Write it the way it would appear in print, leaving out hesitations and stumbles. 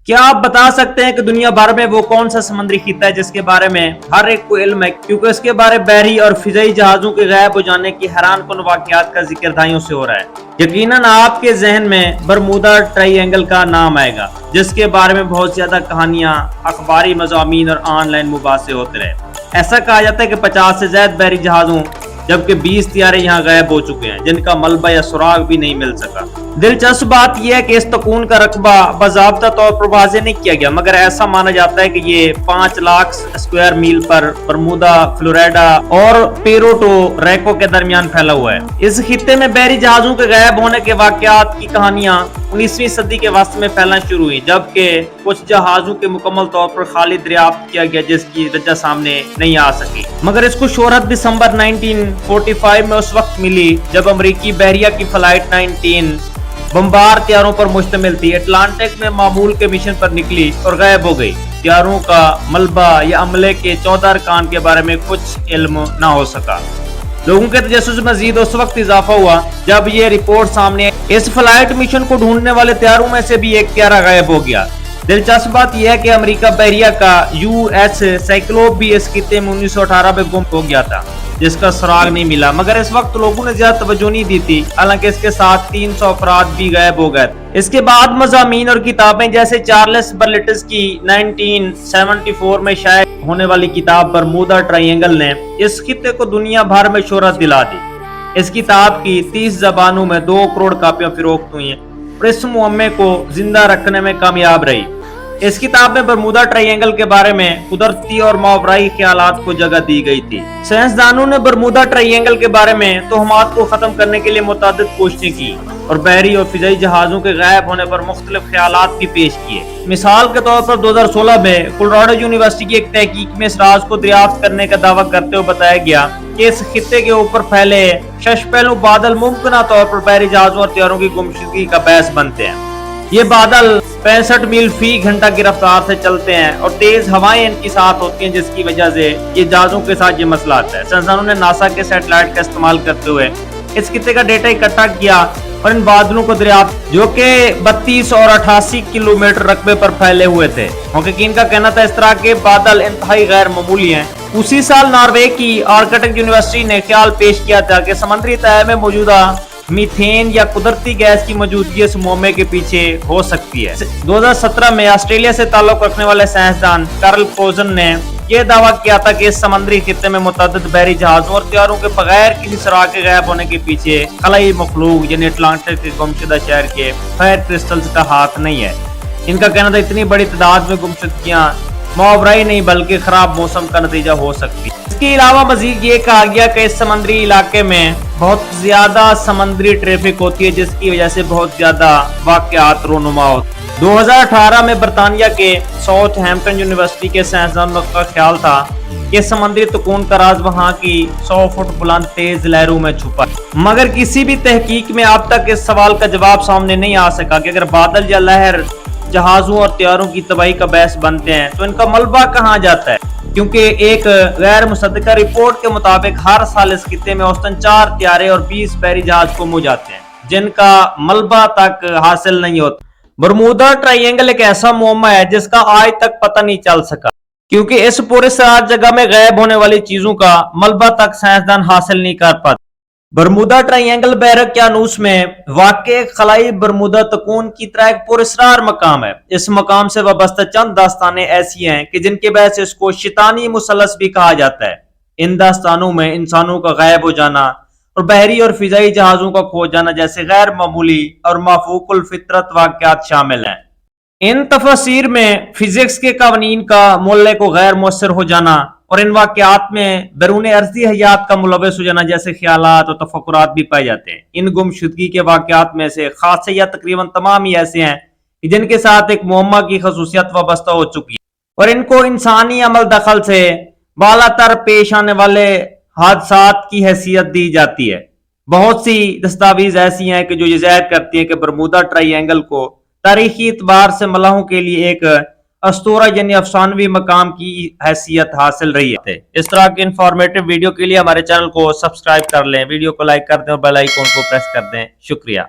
کیا آپ بتا سکتے ہیں کہ دنیا بھر میں وہ کون سا سمندری خطہ ہے جس کے بارے میں ہر ایک کو علم ہے، کیونکہ اس کے بارے بحری اور فضائی جہازوں کے غائب ہو جانے کی حیران کن واقعات کا ذکر دہائیوں سے ہو رہا ہے۔ یقیناً آپ کے ذہن میں برمودا ٹرائی اینگل کا نام آئے گا، جس کے بارے میں بہت زیادہ کہانیاں، اخباری مضامین اور آن لائن مباحثے ہوتے رہے۔ ایسا کہا جاتا ہے کہ 50 سے زائد بحری جہازوں جبکہ 20 طیارے یہاں غائب ہو چکے ہیں، جن کا ملبہ یا سراغ بھی نہیں مل سکا۔ دلچسپ بات یہ ہے کہ اس تکون کا رقبہ باضابطہ طور پر واضح نہیں کیا گیا، مگر ایسا مانا جاتا ہے کہ یہ 5 لاکھ اسکوائر میل پر برمودا، فلوریڈا اور پیروٹو ریکو کے درمیان پھیلا ہوا ہے۔ اس خطے میں بحری جہازوں کے غائب ہونے کے واقعات کی کہانیاں 19ویں صدی کے وسط میں پھیلنا شروع ہوئی، جبکہ کچھ جہازوں کے مکمل طور پر خالی دریافت کیا گیا جس کی وجہ سامنے نہیں آ سکی، مگر اس کو شہرت دسمبر 1945 میں اس وقت ملی جب امریکی بحریہ کی فلائٹ 19 بمبار طیاروں پر مشتمل تھی، اٹلانٹک میں معمول کے مشن پر نکلی اور غائب ہو گئی۔ طیاروں کا ملبہ یا عملے کے 14 ارکان کے بارے میں کچھ علم نہ ہو سکا۔ لوگوں کے تجسس میں مزید اس وقت اضافہ ہوا جب یہ رپورٹ سامنے آئی۔ اس فلائٹ مشن کو ڈھونڈنے والے طیاروں میں سے بھی ایک طیارہ غائب ہو گیا۔ دلچسپ بات یہ ہے کہ امریکہ بحریہ کا US سائیکلوپ بھی اس خطے میں 1918 میں گم ہو گیا تھا، جس کا سراغ نہیں ملا، مگر اس وقت لوگوں نے زیادہ توجہ نہیں دی تھی، حالانکہ اس کے ساتھ 300 افراد بھی غائب ہو گئے۔ اس کے بعد مضامین اور کتابیں جیسے چارلس برلٹس کی 1974 میں شائع ہونے والی کتاب برمودا ٹرائی اینگل نے اس خطے کو دنیا بھر میں شہرت دلا دی۔ اس کتاب کی 30 زبانوں میں 2 کروڑ کاپیاں فروخت ہوئی ہیں اور اس معمے کو زندہ رکھنے میں کامیاب رہی۔ اس کتاب میں برمودا ٹرائی اینگل کے بارے میں قدرتی اور ماورائی خیالات کو جگہ دی گئی تھی۔ سائنسدانوں نے برمودا ٹرائی اینگل کے بارے میں توہمات کو ختم کرنے کے لیے متعدد کوششیں کی اور بحری اور فضائی جہازوں کے غائب ہونے پر مختلف خیالات بھی پیش کیے۔ مثال کے طور پر 2016 میں کولراڈو یونیورسٹی کی ایک تحقیق میں اس راز کو دریافت کرنے کا دعویٰ کرتے ہوئے بتایا گیا کہ اس خطے کے اوپر پھیلے 6 پہلو بادل ممکنہ طور پر بحری جہازوں اور طیاروں کی گمشدگی کا باعث بنتے ہیں۔ یہ بادل 65 میل فی گھنٹہ کی رفتار سے چلتے ہیں اور تیز ہوائیں ان کی ساتھ ہوتی ہیں، جس کی وجہ سے یہ جہازوں کے ساتھ یہ مسئلہ آتا ہے۔ سائنسدانوں نے ناسا کے سیٹلائٹ کا استعمال کرتے ہوئے اس خطے کا ڈیٹا اکٹھا کیا اور ان بادلوں کو دریافت جو کہ 32 اور 88 کلومیٹر رقبے پر پھیلے ہوئے تھے۔ محققین کا کہنا تھا اس طرح کے بادل انتہائی غیر معمولی ہیں۔ اسی سال ناروے کی آرکٹک یونیورسٹی نے خیال پیش کیا تھا کہ سمندری تہہ میں موجودہ میتھین یا قدرتی گیس کی موجودگی اس معمے کے پیچھے ہو سکتی ہے۔ 2017 میں آسٹریلیا سے تعلق رکھنے والے سائنسدان کارل کوزن نے یہ دعویٰ کیا تھا کہ اس سمندری خطے میں متعدد بحری جہازوں اور طیاروں کے بغیر کسی سراغ کے غائب ہونے کے پیچھے خلائی مخلوق یعنی اٹلانٹک کے گمشدہ شہر کے فائر کرسٹلز کا ہاتھ نہیں ہے۔ ان کا کہنا تھا اتنی بڑی تعداد میں گمشدگیاں ماورائی نہیں بلکہ خراب موسم کا نتیجہ ہو سکتی۔ اس کے علاوہ مزید یہ کہا گیا کہ اس سمندری علاقے میں بہت زیادہ سمندری ٹریفک ہوتی ہے، جس کی وجہ سے بہت زیادہ واقعات رونما ہوتے ہیں۔ 2018 میں برطانیہ کے ساؤتھ ہیمپٹن یونیورسٹی کے سائنسدانوں کا خیال تھا کہ سمندری تکون کا راز وہاں کی 100 فٹ بلند تیز لہروں میں چھپا ہے، مگر کسی بھی تحقیق میں اب تک اس سوال کا جواب سامنے نہیں آ سکا کہ اگر بادل یا لہر جہازوں اور طیاروں کی تباہی کا باعث بنتے ہیں تو ان کا ملبہ کہاں جاتا ہے، کیونکہ ایک غیر مصدقہ رپورٹ کے مطابق ہر سال اس خطے میں اوسطاً 4 طیارے اور 20 بحری جہاز گم ہو جاتے ہیں جن کا ملبہ تک حاصل نہیں ہوتا۔ برمودا ٹرائی اینگل ایک ایسا معمہ ہے جس کا آج تک پتہ نہیں چل سکا، کیونکہ اس پورے سرات جگہ میں غائب ہونے والی چیزوں کا ملبہ تک سائنسدان حاصل نہیں کر پاتے۔ برمودا ٹرائی اینگل بحر اقیانوس میں واقع ایک خلائی برمودا تکون کی طرح ایک پراسرار مقام ہے۔ اس مقام سے وابستہ چند داستانیں ایسی ہیں کہ جن کے باعث اس کو شیطانی مثلث بھی کہا جاتا ہے۔ ان داستانوں میں انسانوں کا غائب ہو جانا اور بحری اور فضائی جہازوں کا کھو جانا جیسے غیر معمولی اور مافوق الفطرت واقعات شامل ہیں۔ ان تفاسیر میں فزکس کے قوانین کا معلے کو غیر مؤثر ہو جانا اور ان واقعات میں بیرون ارضی حیات کا ملوث ہو جانا جیسے خیالات اور تفکرات بھی پائے جاتے ہیں۔ ان گمشدگی کے واقعات میں سے خاصے یا تقریباً تمام ہی ایسے ہیں جن کے ساتھ ایک معمہ کی خصوصیت وابستہ ہو چکی ہے اور ان کو انسانی عمل دخل سے بالا تر پیش آنے والے حادثات کی حیثیت دی جاتی ہے۔ بہت سی دستاویز ایسی ہیں کہ جو یہ ظاہر کرتی ہیں کہ برمودا ٹرائی اینگل کو تاریخی اعتبار سے ملاحوں کے لیے ایک اسطورہ یعنی افسانوی مقام کی حیثیت حاصل رہی ہے۔ اس طرح کے انفارمیٹو ویڈیو کے لیے ہمارے چینل کو سبسکرائب کر لیں، ویڈیو کو لائک کر دیں اور بیل آئیکن کو پریس کر دیں۔ شکریہ۔